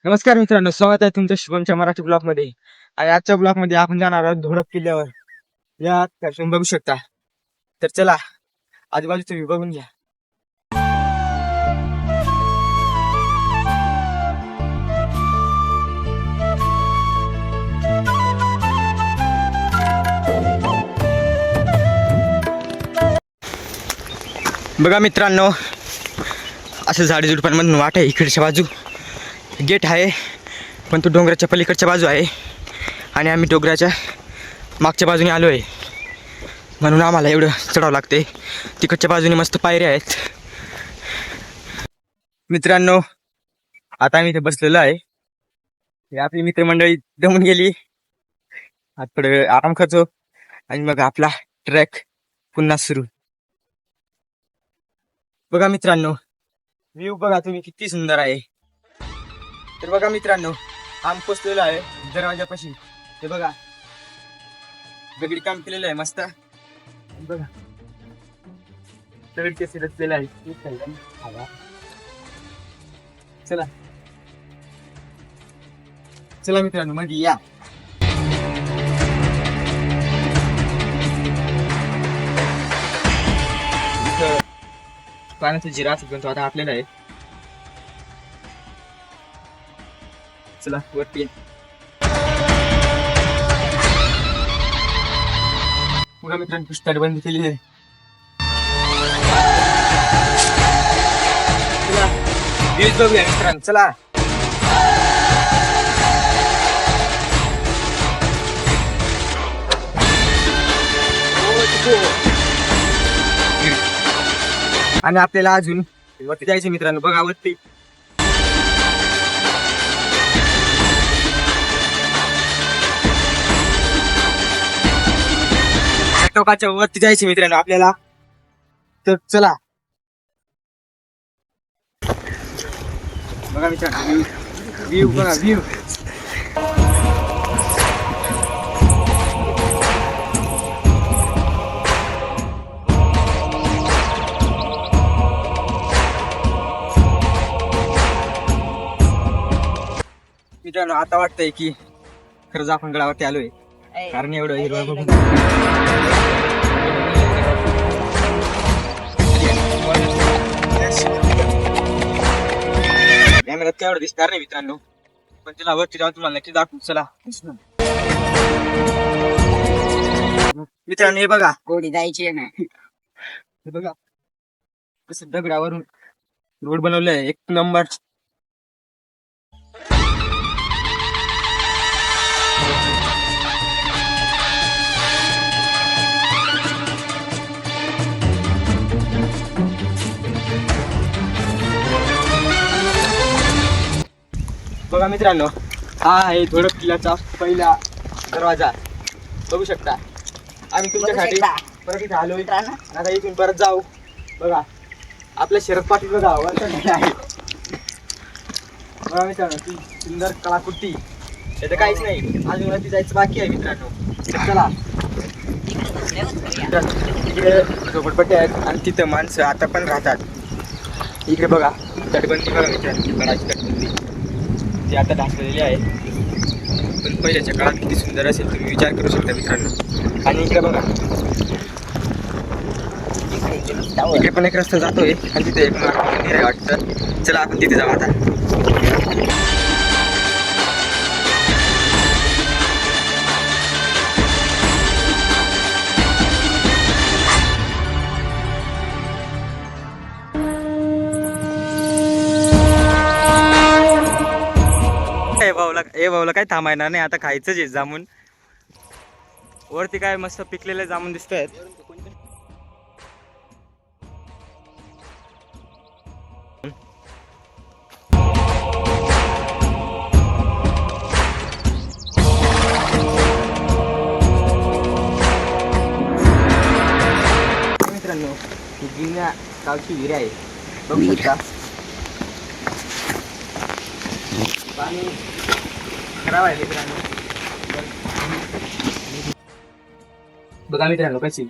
नमस्कार मित्रांनो, स्वागत आहे तुमच्या शुभमच्या मराठी ब्लॉग मध्ये. आणि आजच्या ब्लॉग मध्ये आपण जाणार आहोत धोडप किल्ल्यावर. या तुम्ही बघू शकता. तर चला, आजूबाजू तुम्ही बघून घ्या. बघा मित्रांनो, असं झाडी झुडपांमधून वाट आहे. इकडच्या बाजू गेट आहे, पण तो डोंगराच्या पलीकडच्या बाजू आहे. आणि आम्ही डोंगराच्या मागच्या बाजूने आलो आहे, म्हणून आम्हाला एवढं चढावं लागते. तिकडच्या बाजूने मस्त पायऱ्या आहेत. मित्रांनो, आता आम्ही इथे बसलेलो आहे. हे आपली मित्रमंडळी दमून गेली. आता थोडं आराम करतो आणि मग आपला ट्रॅक पुन्हा सुरू. बघा मित्रांनो, व्ह्यू बघा तुम्ही किती सुंदर आहे. तर बघा मित्रांनो, आम्ही पोचलेलो आहे दरवाजापाशी. हे बघा, दगडी काम केलेलं आहे मस्त. बघा, दगड कसे रचलेलं आहे. चला चला मित्रांनो, मध्ये या. इथं पाण्याचा जिरा असतो, पण तो आता आपल्याला आहे. चला वरती. पुन्हा मित्रांनो पुस्तक बंद केली आहे. चला व्ह्यूज बघूया मित्रांनो. चला आणि आपल्याला अजून वरती जायचं मित्रांनो. बघा वरती टोकाच्या वरती जायचं मित्रांनो आपल्याला. तर चला. बघा मित्रांनो, व्ह्यू बघा, व्ह्यू. मित्रांनो, आता वाटतंय की खरंच आपण गडावरती आलोय, कारण एवढं हिरवळ बघून. कॅमेऱ्यात काय एवढं दिसणार नाही मित्रांनो, पण तिला वरती जाऊन तुम्हाला नक्की दाखवू. चला मित्रांनो, हे बघा, गोडी जायची आहे ना. हे बघा कसं दगडावरून रोड बनवलाय, एक नंबर. बघा मित्रांनो, हा आहे धोडप किल्ल्याचा पहिला दरवाजा. बघू शकता. आम्ही तुमच्यासाठी परत इथे आलोय. आता इथून परत जाऊ. बघा आपल्या शरद पाटील बघा वरती आहे. बघा मित्रांनो, ती सुंदर कलाकृती. इथं काहीच नाही, अजून वरती जायचं बाकी आहे मित्रांनो. चला. इकडे झोपडपट्टी आहेत आणि तिथं माणसं आता पण राहतात. इकडे बघा तटबंदी, बघा मित्रांनो, गडाची तटबंदी ती आता ढासलेली आहे, पण पहिल्याच्या काळात किती सुंदर असेल तुम्ही विचार करू शकता मित्रांनो. आणि इकडे बघा, इकडे पण एक रस्ता जातोय आणि तिथे एक मंदिर आहे वाटतं. चला आपण तिथे जाऊ आता. भाऊला काय थांबायणार नाही, आता खायचंच आहे जामून. वरती काय मस्त पिकलेले जामून दिसत आहेत. मित्रांनो, ही जुन्या गावची विहीर आहे, बघू शकता. पाणी खराब आहे मित्रांनो. बघा मित्रांनो, कशी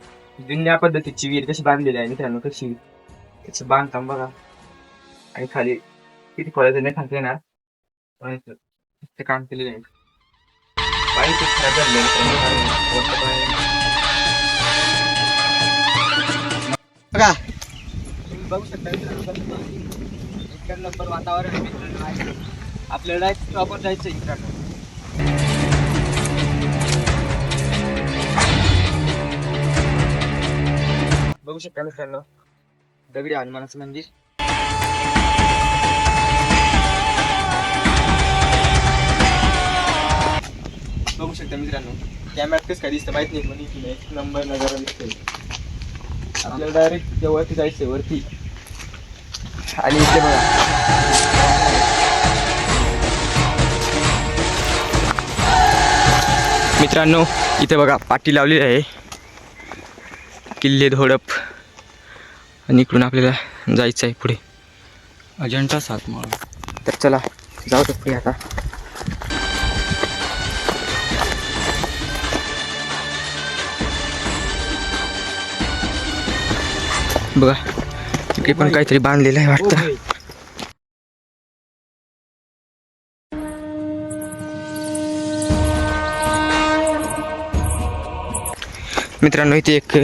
जुन्या पद्धतीची विहीर कशी बांधलेली आहे मित्रांनो. कशी त्याचं बांधकाम बघा. आणि खाली किती खोलाचं नाही सांगते ना, ते काम केलेलं आहे. पाणी खूप खराब झालेलं आहे मित्रांनो, कारण वरचं पाणी बघा, तुम्ही बघू शकता मित्रांनो, एक नंबर वातावरण आहे मित्रांनो आहे. आपल्याला प्रॉपर जायचं आहे मित्रांनो. बघू शकता मित्रांनो, दगडी हनुमानाचं मंदिर. बघू शकता मित्रांनो, कॅमेऱ्यात कसं काय दिसतं माहित नाही, पण एक नंबर नजारा दिसतोय. आपल्याला डायरेक्ट त्या वरती जायचंय वरती. आणि इथे बघा, मित्रांनो इथे बघा पाटी लावलेली आहे, किल्ले धोडप. आणि इकडून आपल्याला जायचं आहे पुढे अजंठा सातमाळा. तर चला जाऊ तर पुढे आता. बघा तिकडे पण काहीतरी बांधलेलं आहे वाटतं. मित्रांनो इथे एक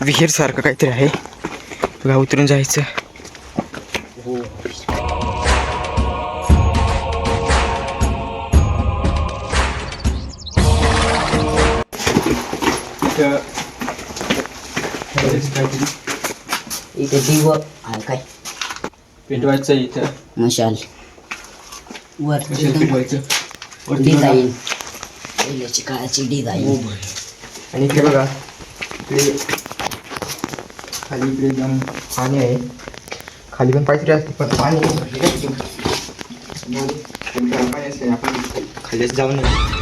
विहीर सारखं काहीतरी आहे बघा, उतरून जायचं. इथे दिव आहे काय पेटवायचं इथं मशाल वर पेटवायचं डिझाईन पहिल्याची काळाची डिझाईन. आणि इकडे बघा, इकडे खाली इकडे एकदम पाणी आहे. खाली पण पाहिजे असते पण पाणी असते, आपण खाली जाऊ नये.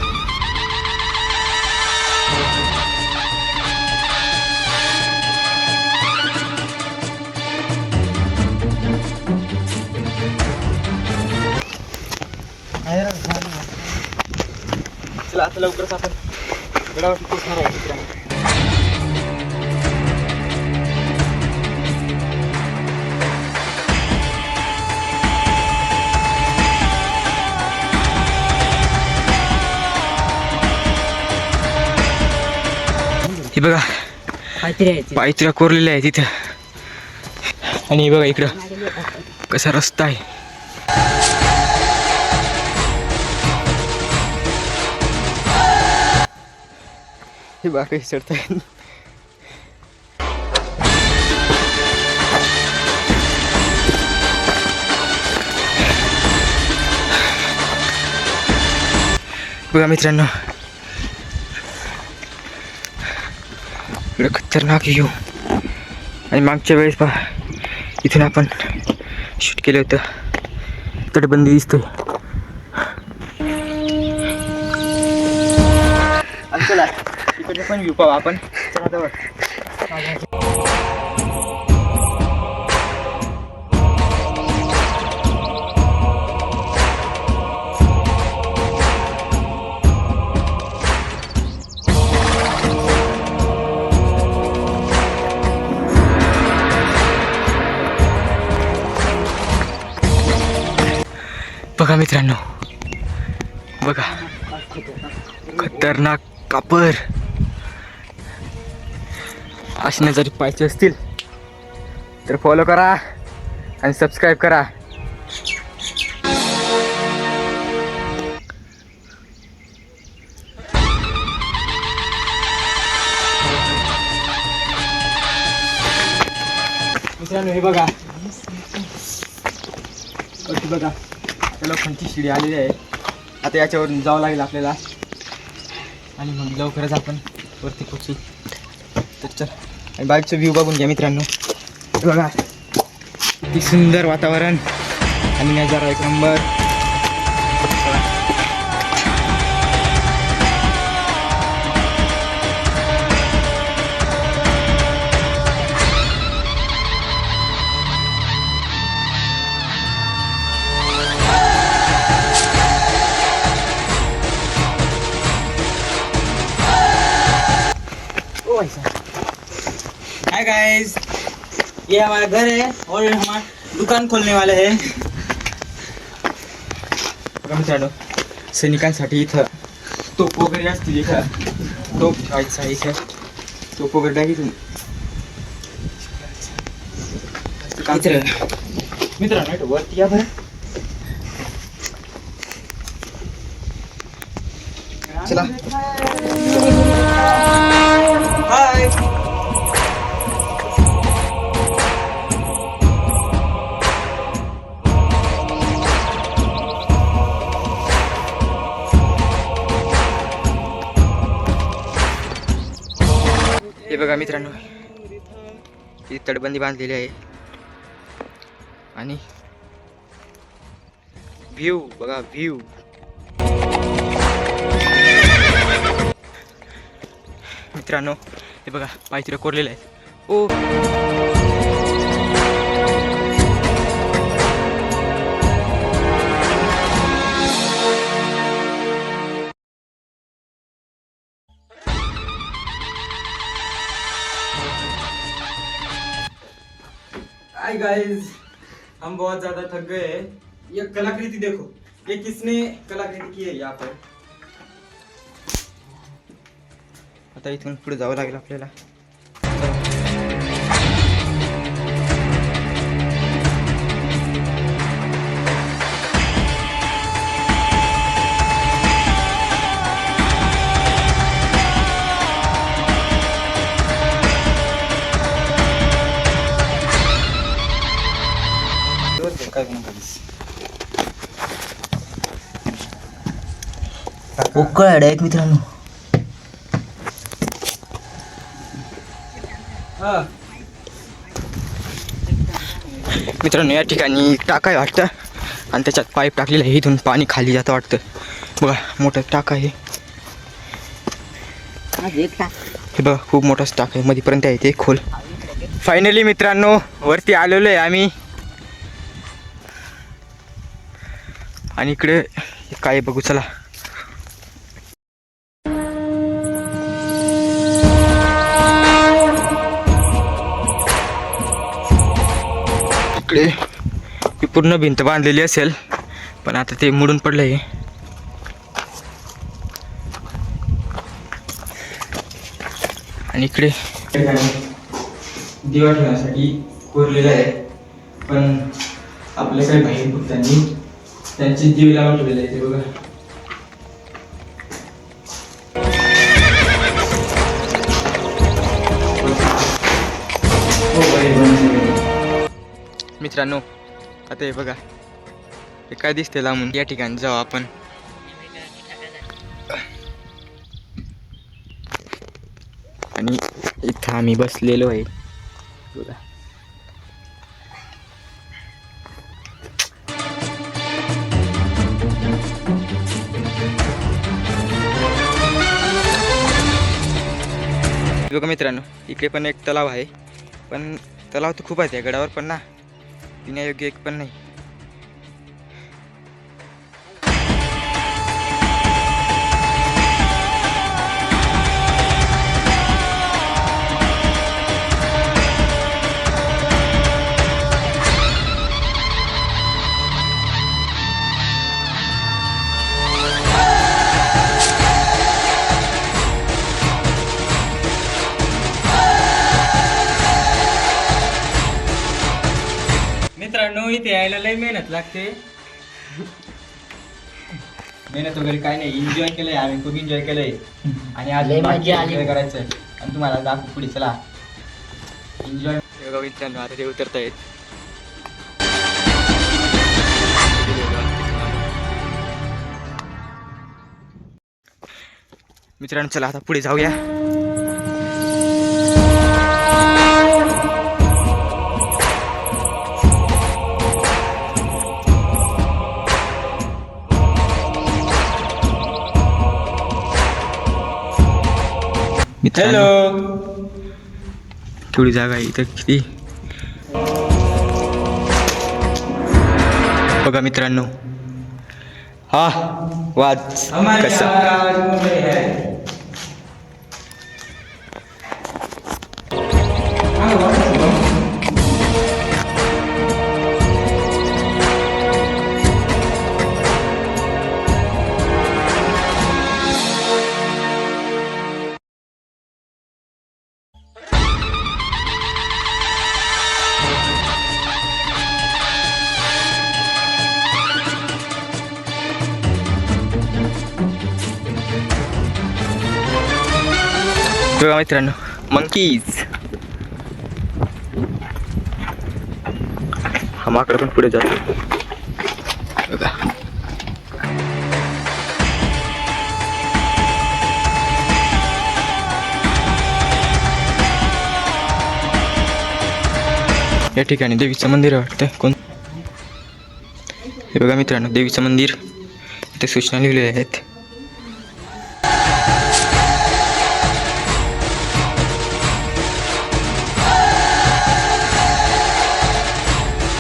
चला आता लवकरच आपण गडावरती पोचणार आहे मित्रांनो. हे बघा पायथ्या कोरलेल्या आहे तिथं. आणि हे बघा इकडं कसा रस्ता आहे. हे बघा काही चढता येईल. बघा मित्रांनो इकडे खतरनाक व्ह्यू. आणि मागच्या वेळेस पहा इथून आपण शूट केलं होतं, तटबंदी दिसतोय. चला इकडे पण व्ह्यू पाहू आपण. चला जवळ. बघा मित्रांनो, बघा खतरनाक कापर. अशी नजर पाहिजे असतील तर फॉलो करा आणि सबस्क्राईब करा. मित्रांनो हे बघा, बघा आता लोखंडची शिडी आलेली आहे. आता याच्यावरून जावं लागेल आपल्याला आणि मग लवकरच आपण वरती पोचू. तर चल आणि बाईकचं व्ह्यू बघून घ्या मित्रांनो. बघा किती सुंदर वातावरण आणि नजारा एक नंबर. हाय गाइस, ये हमारा घर है और हमारा दुकान खोलने वाले हैं. बघा मित्रांनो, सैनिकांसाठी इथं तोप वगैरे असतील. इथं तोप ठेवायचं आहे. इथं तोप वगैरे टाकीतून मित्रांनो वरती या बरं. चला हाय. हे बघा मित्रांनो, ही तटबंदी बांधलेली आहे आणि व्ह्यू बघा, व्ह्यू. मित्रांनो हे बघा, पायथ्या कोरलेले आहेत. ओ हाय गाइस, हम बहुत ज्यादा थक गए हैं. ये कलाकृति देखो, ये किसने कलाकृति की है यहाँ पर. आता इथून पुढे जावं लागेल आपल्याला. उकळ डायरेक्ट मित्रांनो. मित्रांनो या ठिकाणी टाका आहे वाटतं आणि त्याच्यात पाईप टाकलेला आहे. इथून पाणी खाली जातं वाटतं. बघा मोठं टाका आहे. हे बघा खूप मोठा टाक आहे, मध्यपर्यंत आहे ते खोल. फायनली मित्रांनो वरती आलेलो आहे आम्ही. आणि इकडे काय बघू चला. इकडे ही पूर्ण भिंत बांधलेली असेल, पण आता ते मोडून पडलं आहे. आणि इकडे दिवा ठेवण्यासाठी कोरलेलं आहे, पण आपल्या काही भाई भक्तांनी त्यांचे दिवे लावून ठेवलेले आहे. ते बघा मित्रांनो. आता हे बघा हे काय दिसते लांबून. या ठिकाणी जाऊ आपण. आणि इथं आम्ही बसलेलो आहे बघा. बघा मित्रांनो इकडे पण एक तलाव आहे, पण तलाव तर खूप आहे त्या गडावर, पण ना पिण्यायोग्य एक पण नाही. मित्रांनो इथे यायला लई मेहनत लागते. मेहनत वगैरे काय नाही, एन्जॉय केलंय आम्ही, खूप एन्जॉय केलंय. आणि आज एन्जॉय करायचं आणि तुम्हाला दाखवू पुढे. चला एन्जॉय. मित्रांनो आता ते उतरता येत. मित्रांनो चला आता पुढे जाऊया. हॅलो, केवढी जागा आहे इथं किती. बघा मित्रांनो हा वाद कसा. बघा मित्रांनो, मंकीज. हा माकड पण पुढे जातो बघा. या ठिकाणी देवीचं मंदिर आहे वाटतं. कोण हे बघा मित्रांनो, देवीचं मंदिर. इथे सूचना लिहिलेल्या आहेत.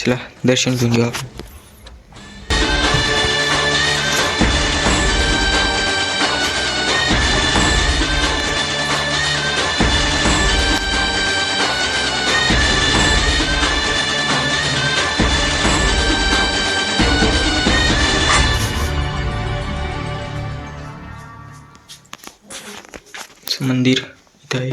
चला दर्शन घेऊन घेऊ आपण. मंदिर इथं आहे.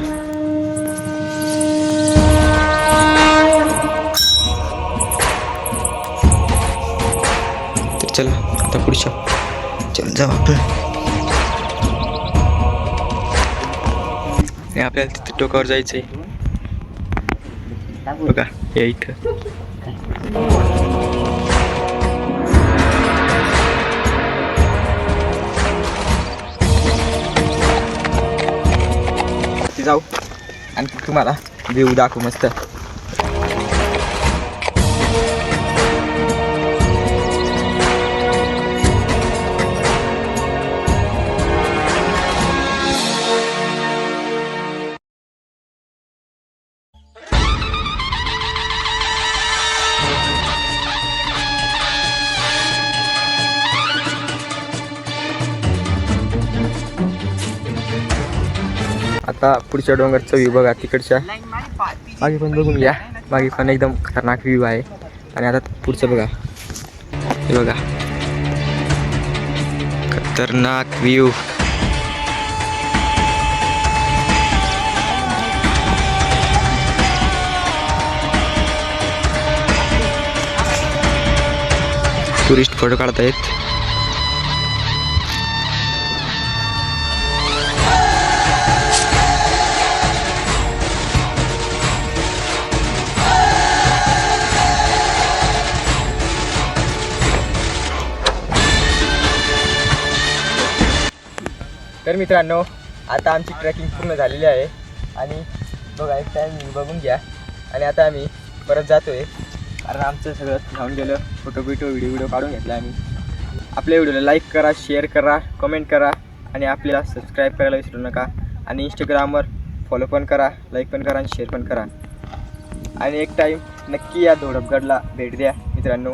तर चला आता पुढच्या चल जाऊ आपण. आणि आपल्याला तिथे टोकावर जायचंय बघा. या इथं जाऊ आणि तुम्हाला व्ह्यू दाखवू मस्त. आता पुढच्या डोंगरचा व्ह्यू बघा. तिकडच्या मागे पण बघून घ्या. मागे पण एकदम खतरनाक व्ह्यू आहे. आणि आता पुढचं बघा. हे बघा खतरनाक व्ह्यू. Tourist photo काढतायत. तर मित्रांनो, आता आमची ट्रेकिंग पूर्ण झालेली आहे. आणि बघा एक टाईम बघून घ्या. आणि आता आम्ही परत जातो आहे, कारण आमचं सगळं राहून गेलं. फोटो व्हिडिओ काढून घेतला आम्ही. आपल्या व्हिडिओला लाईक करा, शेअर करा, कमेंट करा आणि आपल्याला सबस्क्राईब करायला विसरू नका. आणि इंस्टाग्रामवर फॉलो पण करा, लाईक पण करा आणि शेअर पण करा. आणि एक टाईम नक्की या धोडपगडला भेट द्या मित्रांनो.